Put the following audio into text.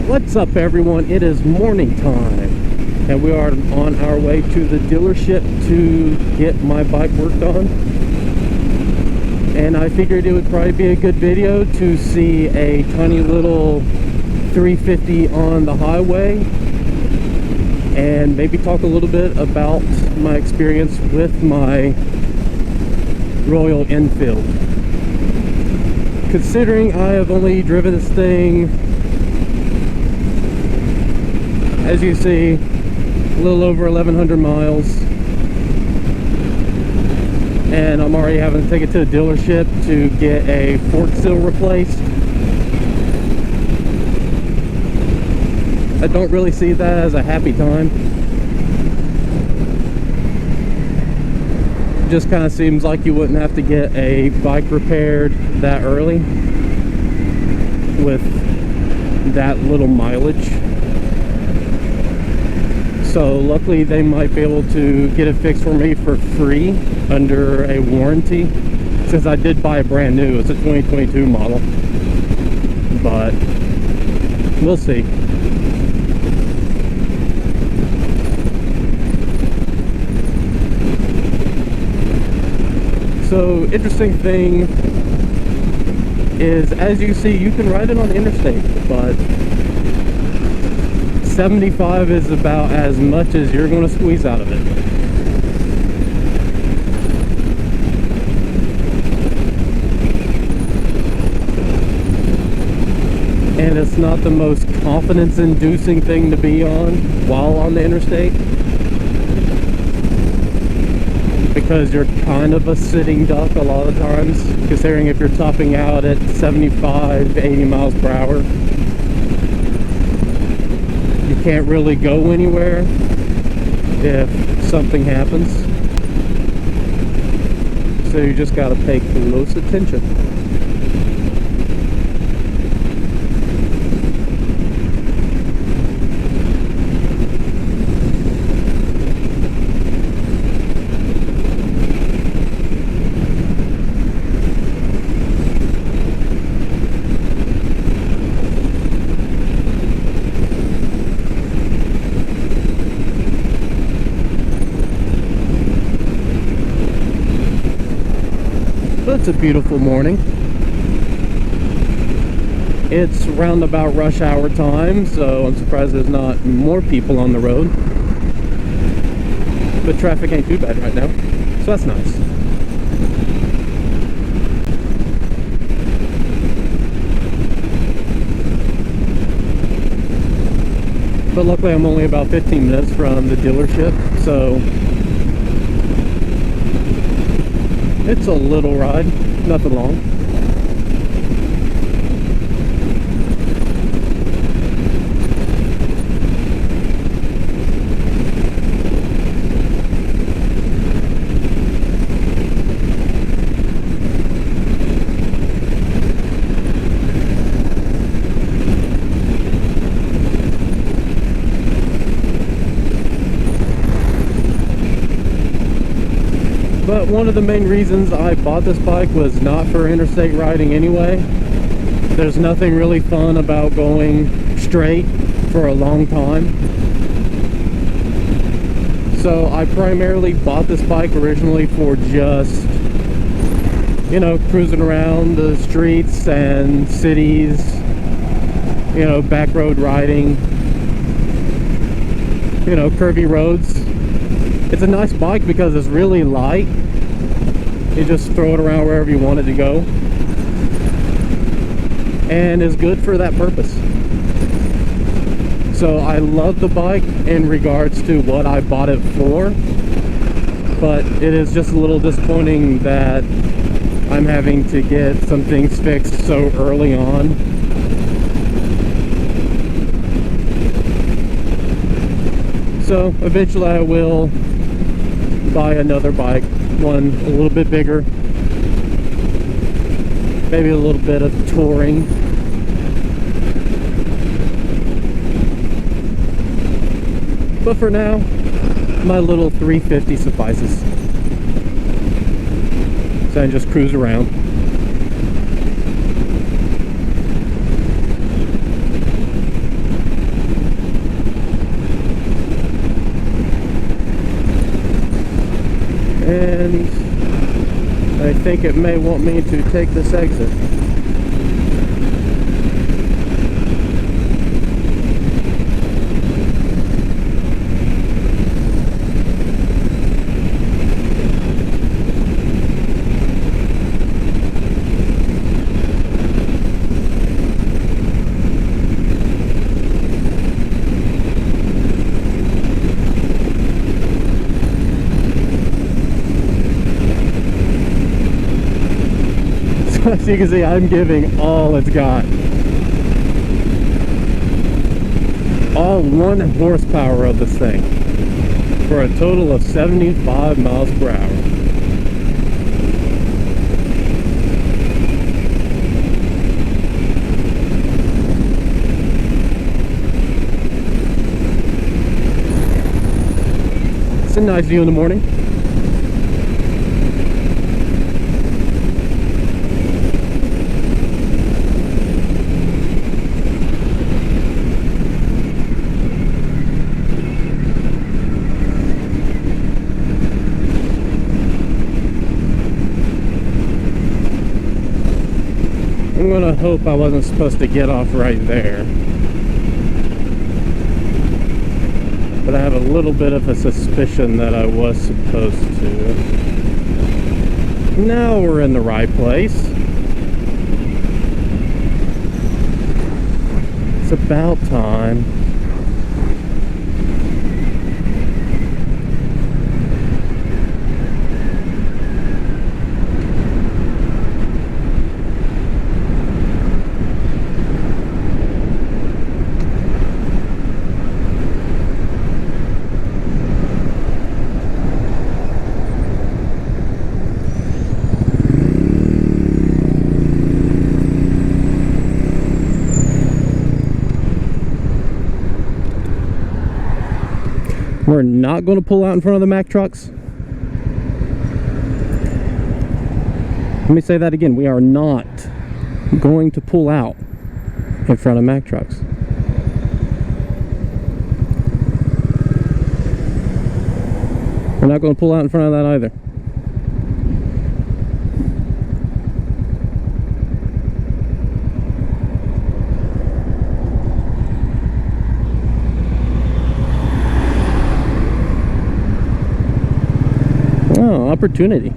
What's up, everyone? It is morning time and we are on our way to the dealership to get my bike worked on. And I figured it would probably be a good video to see a tiny little 350 on the highway and maybe talk a little bit about my experience with my Royal Enfield. Considering I have only driven this thing, as you see, a little over 1,100 miles, and I'm already having to take it to the dealership to get a fork seal replaced. I don't really see that as a happy time. It just kind of seems like you wouldn't have to get a bike repaired that early with that little mileage. So luckily they might be able to get it fixed for me for free under a warranty, since I did buy a brand new. It's a 2022 model, but we'll see. So interesting thing is, as you see, you can ride it on the interstate, but 75 is about as much as you're going to squeeze out of it. And it's not the most confidence-inducing thing to be on while on the interstate, because you're kind of a sitting duck a lot of times, considering if you're topping out at 75, 80 miles per hour. You can't really go anywhere if something happens, so you just got to pay close attention. It's a beautiful morning. It's round about rush hour time, so I'm surprised there's not more people on the road. But traffic ain't too bad right now, so that's nice. But luckily I'm only about 15 minutes from the dealership, so it's a little ride, nothing long. But one of the main reasons I bought this bike was not for interstate riding anyway. There's nothing really fun about going straight for a long time. So I primarily bought this bike originally for just, you know, cruising around the streets and cities, you know, back road riding, you know, curvy roads. It's a nice bike because it's really light. You just throw it around wherever you want it to go, and is good for that purpose. So I love the bike in regards to what I bought it for, but it is just a little disappointing that I'm having to get some things fixed so early on. So eventually I will buy another bike, one a little bit bigger, maybe a little bit of touring. But for now, my little 350 suffices. So I can just cruise around. think it may want me to take this exit. As you can see, I'm giving all it's got. All 1 horsepower of this thing for a total of 75 miles per hour. It's a nice view in the morning. I'm gonna hope I wasn't supposed to get off right there, but I have a little bit of a suspicion that I was supposed to. Now we're in the right place. It's about time. We're not going to pull out in front of the Mack trucks. Let me say that again. We are not going to pull out in front of Mack trucks. We're not going to pull out in front of that either. Oh, opportunity.